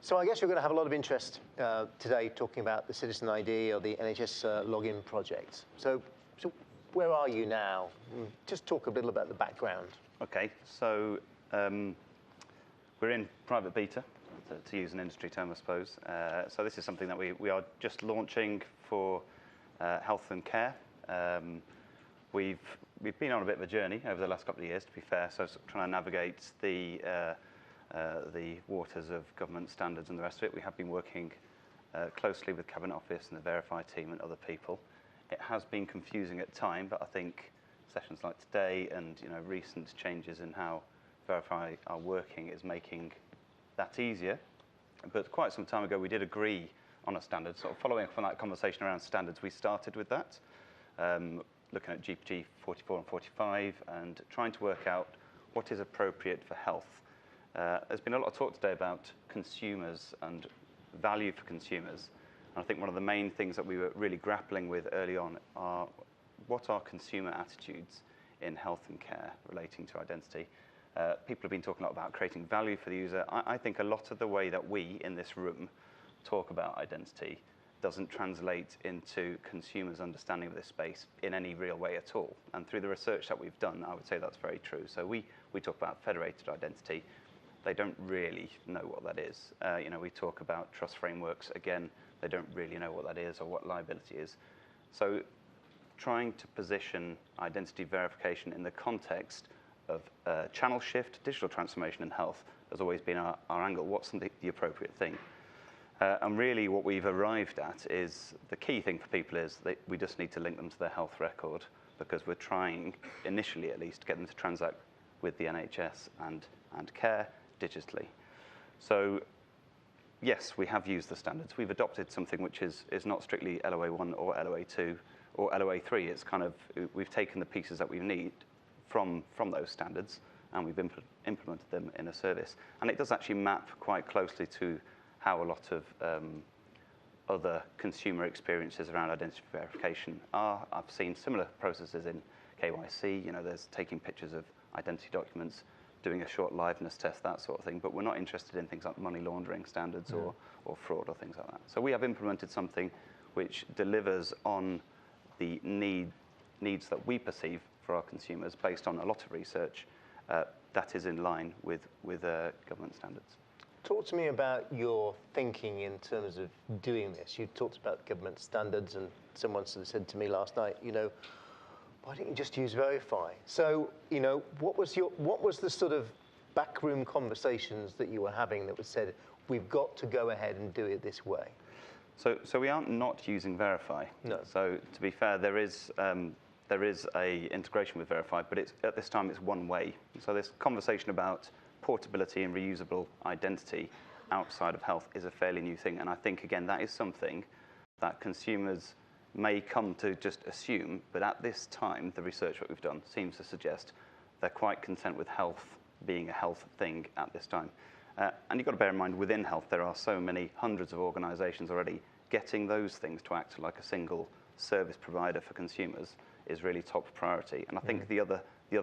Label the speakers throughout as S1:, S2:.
S1: So I guess you're going to have a lot of interest today talking about the Citizen ID or the NHS login project. So where are you now? Just talk a little about the background.
S2: Okay, so we're in private beta, to use an industry term, I suppose. So this is something that we are just launching for health and care. We've been on a bit of a journey over the last couple of years, to be fair, so trying to navigate the waters of government standards and the rest of it. We have been working closely with Cabinet Office and the Verify team and other people. It has been confusing at times, but I think sessions like today and recent changes in how Verify are working is making that easier. But quite some time ago, we did agree on a standard. Sort of following from that conversation around standards, we started with that, looking at GPG 44 and 45 and trying to work out what is appropriate for health. There's been a lot of talk today about consumers and value for consumers. And I think one of the main things that we were really grappling with early on are what are consumer attitudes in health and care relating to identity. People have been talking a lot about creating value for the user. I think a lot of the way that we in this room talk about identity doesn't translate into consumers' understanding of this space in any real way at all. And through the research that we've done, I would say that's very true. So we talk about federated identity. They don't really know what that is. We talk about trust frameworks. Again, they don't really know what that is or what liability is. So trying to position identity verification in the context of channel shift, digital transformation and health has always been our angle. What's the appropriate thing? And really what we've arrived at is the key thing for people is that we just need to link them to their health record, because we're trying, initially at least, to get them to transact with the NHS and care digitally. So yes, we have used the standards. We've adopted something which is not strictly LOA 1 or LOA 2 or LOA 3. It's kind of, we've taken the pieces that we need from those standards and we've implemented them in a service. And it does actually map quite closely to how a lot of other consumer experiences around identity verification are. I've seen similar processes in KYC. There's taking pictures of identity documents, doing a short liveness test, that sort of thing. But we're not interested in things like money laundering standards or fraud or things like that. So we have implemented something which delivers on the needs that we perceive for our consumers based on a lot of research that is in line with government standards.
S1: Talk to me about your thinking in terms of doing this. You talked about government standards, and someone sort of said to me last night, why don't you just use Verify? So, what was the sort of backroom conversations that you were having that was said, we've got to go ahead and do it this way?
S2: So we aren't not using Verify.
S1: No.
S2: So to be fair, there is a integration with Verify, but at this time it's one way. So this conversation about portability and reusable identity outside of health is a fairly new thing. And I think, again, that is something that consumers may come to just assume, but at this time, the research that we've done seems to suggest they're quite content with health being a health thing at this time. And you've got to bear in mind, within health, there are so many hundreds of organizations already. Getting those things to act like a single service provider for consumers is really top priority. And I think the other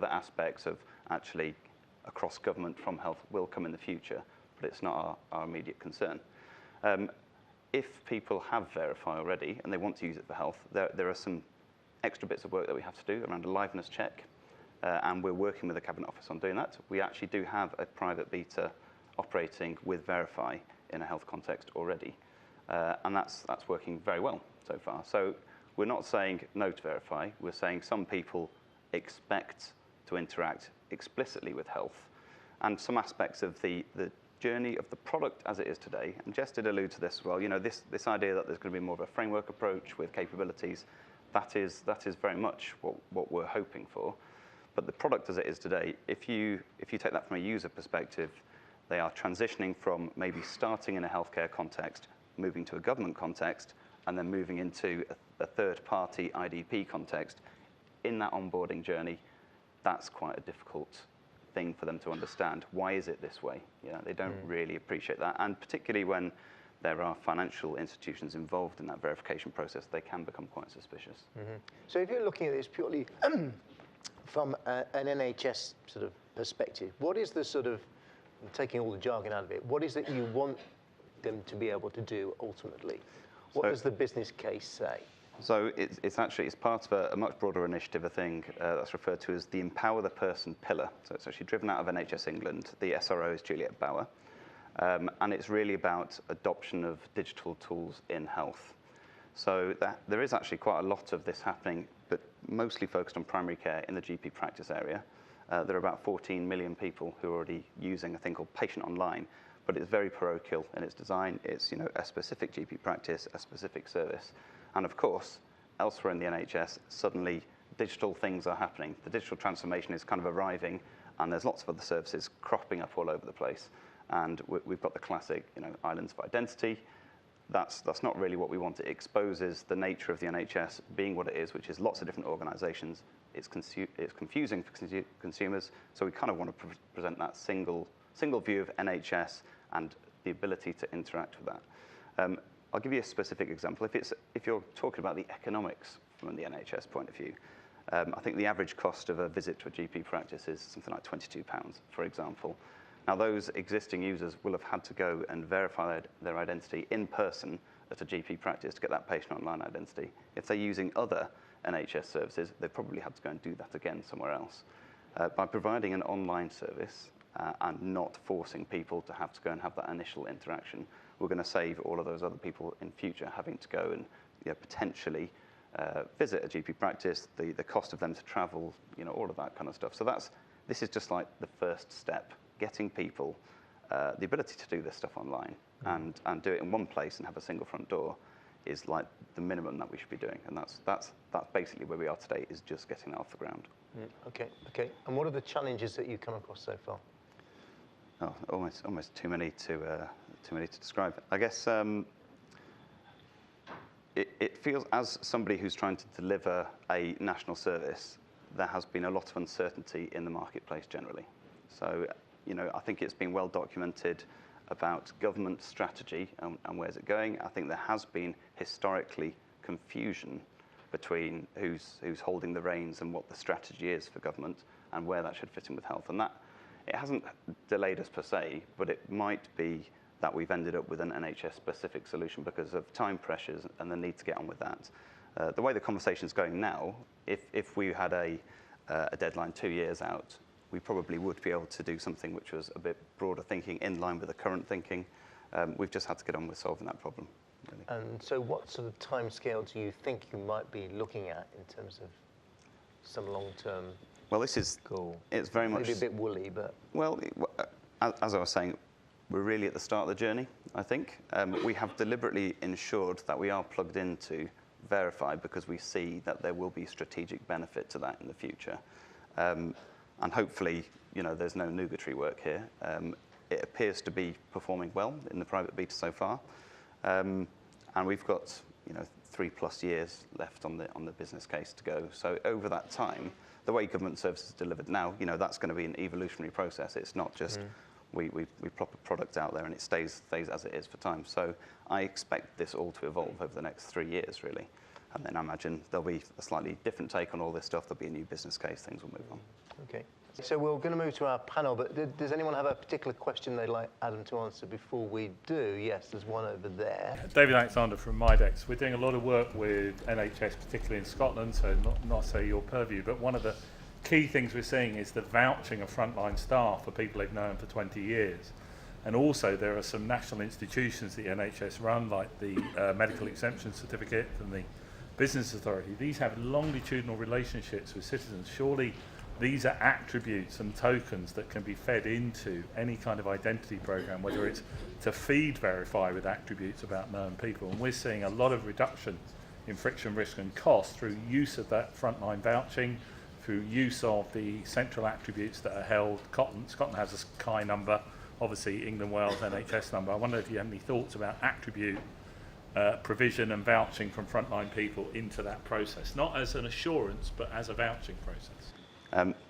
S2: aspects of actually across government from health will come in the future, but it's not our immediate concern. If people have Verify already and they want to use it for health, there are some extra bits of work that we have to do around a liveness check, and we're working with the Cabinet Office on doing that. We actually do have a private beta operating with Verify in a health context already, and that's working very well so far. So we're not saying no to Verify. We're saying some people expect to interact explicitly with health, and some aspects of the journey of the product as it is today, and Jess did allude to this as well, this idea that there's going to be more of a framework approach with capabilities, that is very much what we're hoping for. But the product as it is today, if you take that from a user perspective, they are transitioning from maybe starting in a healthcare context, moving to a government context, and then moving into a third-party IDP context. In that onboarding journey, that's quite a difficult thing for them to understand. Why is it this way? They don't really appreciate that. And particularly when there are financial institutions involved in that verification process, they can become quite suspicious.
S1: So if you're looking at this purely from an NHS sort of perspective, what is the sort of, taking all the jargon out of it, what is it you want them to be able to do ultimately? What does the business case say?
S2: So it's part of a much broader initiative, a thing that's referred to as the Empower the Person pillar. So it's actually driven out of NHS England. The SRO is Juliet Bauer. And it's really about adoption of digital tools in health. So there is actually quite a lot of this happening, but mostly focused on primary care in the GP practice area. There are about 14 million people who are already using a thing called Patient Online, but it's very parochial in its design. It's a specific GP practice, a specific service. And of course, elsewhere in the NHS, suddenly digital things are happening. The digital transformation is kind of arriving, and there's lots of other services cropping up all over the place. And we've got the classic, islands of identity. That's not really what we want. It exposes the nature of the NHS being what it is, which is lots of different organisations. It's confusing for consumers, so we kind of want to present that single view of NHS and the ability to interact with that. I'll give you a specific example. If you're talking about the economics from the NHS point of view, I think the average cost of a visit to a GP practice is something like £22, for example. Now, those existing users will have had to go and verify their identity in person at a GP practice to get that patient online identity. If they're using other NHS services, they probably had to go and do that again somewhere else. By providing an online service and not forcing people to have to go and have that initial interaction, we're going to save all of those other people in future having to go and potentially visit a GP practice, the cost of them to travel, all of that kind of stuff. So this is just like the first step, getting people the ability to do this stuff online and do it in one place and have a single front door is like the minimum that we should be doing. And that's basically where we are today, is just getting that off the ground.
S1: Okay. And what are the challenges that you've come across so far?
S2: Oh, almost too many to describe. I guess it feels, as somebody who's trying to deliver a national service, there has been a lot of uncertainty in the marketplace generally. So, I think it's been well documented about government strategy and where's it going. I think there has been historically confusion between who's holding the reins and what the strategy is for government and where that should fit in with health. And that it hasn't delayed us per se, but it might be that we've ended up with an NHS-specific solution because of time pressures and the need to get on with that. The way the conversation's going now, if we had a deadline 2 years out, we probably would be able to do something which was a bit broader thinking, in line with the current thinking. We've just had to get on with solving that problem, really.
S1: And so what sort of timescale do you think you might be looking at in terms of some long-term goal?
S2: It's very much...
S1: Maybe a bit woolly, but...
S2: Well, as I was saying, we're really at the start of the journey, I think. We have deliberately ensured that we are plugged into Verify because we see that there will be strategic benefit to that in the future. And hopefully, there's no nugatory work here. It appears to be performing well in the private beta so far. And we've got, 3+ years left on the business case to go. So over that time, the way government services are delivered now, that's going to be an evolutionary process. It's not just we plop a product out there and it stays as it is for time. So I expect this all to evolve over the next 3 years, really. And then I imagine there'll be a slightly different take on all this stuff. There'll be a new business case. Things will move on.
S1: Okay. So we're going to move to our panel, but does anyone have a particular question they'd like Adam to answer before we do? Yes, there's one over there.
S3: David Alexander from Midex. We're doing a lot of work with NHS, particularly in Scotland, so not say your purview, but one of the key things we're seeing is the vouching of frontline staff for people they've known for 20 years. And also there are some national institutions the NHS run, like the Medical Exemption Certificate and the Business Authority. These have longitudinal relationships with citizens. Surely these are attributes and tokens that can be fed into any kind of identity program, whether it's to feed Verify with attributes about known people. And we're seeing a lot of reduction in friction, risk and cost through use of that frontline vouching, through use of the central attributes that are held. Scotland has a CHI number, obviously England, Wales, NHS number. I wonder if you have any thoughts about attribute provision and vouching from frontline people into that process, not as an assurance, but as a vouching process.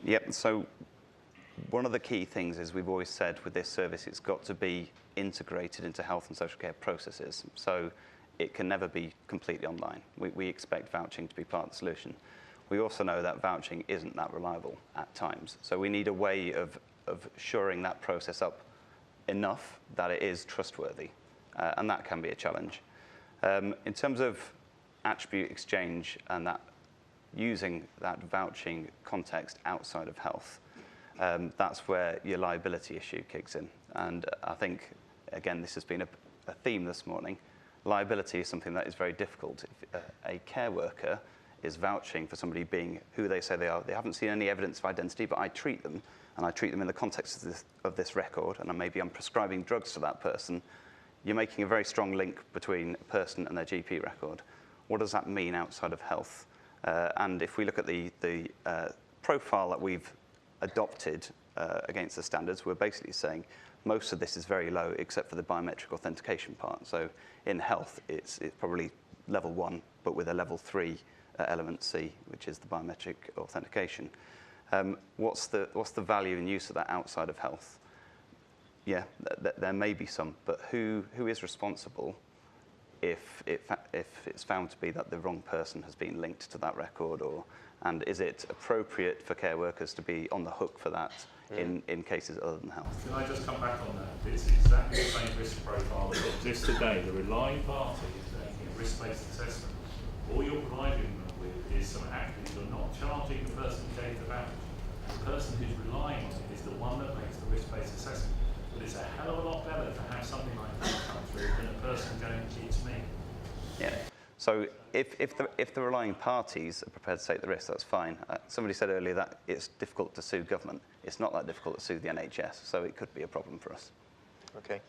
S2: Yep, so one of the key things is we've always said with this service, it's got to be integrated into health and social care processes. So it can never be completely online. We expect vouching to be part of the solution. We also know that vouching isn't that reliable at times. So we need a way of shoring that process up enough that it is trustworthy. and that can be a challenge. In terms of attribute exchange and that using that vouching context outside of health, that's where your liability issue kicks in. And I think, again, this has been a theme this morning. Liability is something that is very difficult. If a care worker is vouching for somebody being who they say they are, they haven't seen any evidence of identity, but I treat them, and I treat them in the context of this record, and maybe I'm prescribing drugs to that person, you're making a very strong link between a person and their GP record. What does that mean outside of health? And if we look at the profile that we've adopted against the standards, we're basically saying most of this is very low except for the biometric authentication part. So in health, it's probably level 1, but with a level 3 element C, which is the biometric authentication. What's the value and use of that outside of health? Yeah, there may be some, but who is responsible if it's found to be that the wrong person has been linked to that record, and is it appropriate for care workers to be on the hook for that in cases other than health?
S3: Can I just come back on that? It's exactly the same risk profile that exists today. The relying party is making a risk-based assessment. All you're providing them with is some actions. You're not charging the person who gave the voucher. The person who's relying on it is the one that makes the risk-based assessment. But it's a hell of a lot better to have something like that come through than a person going, it's me.
S2: Yeah. So if the relying parties are prepared to take the risk, that's fine. Somebody said earlier that it's difficult to sue government. It's not that difficult to sue the NHS, so it could be a problem for us.
S1: Okay.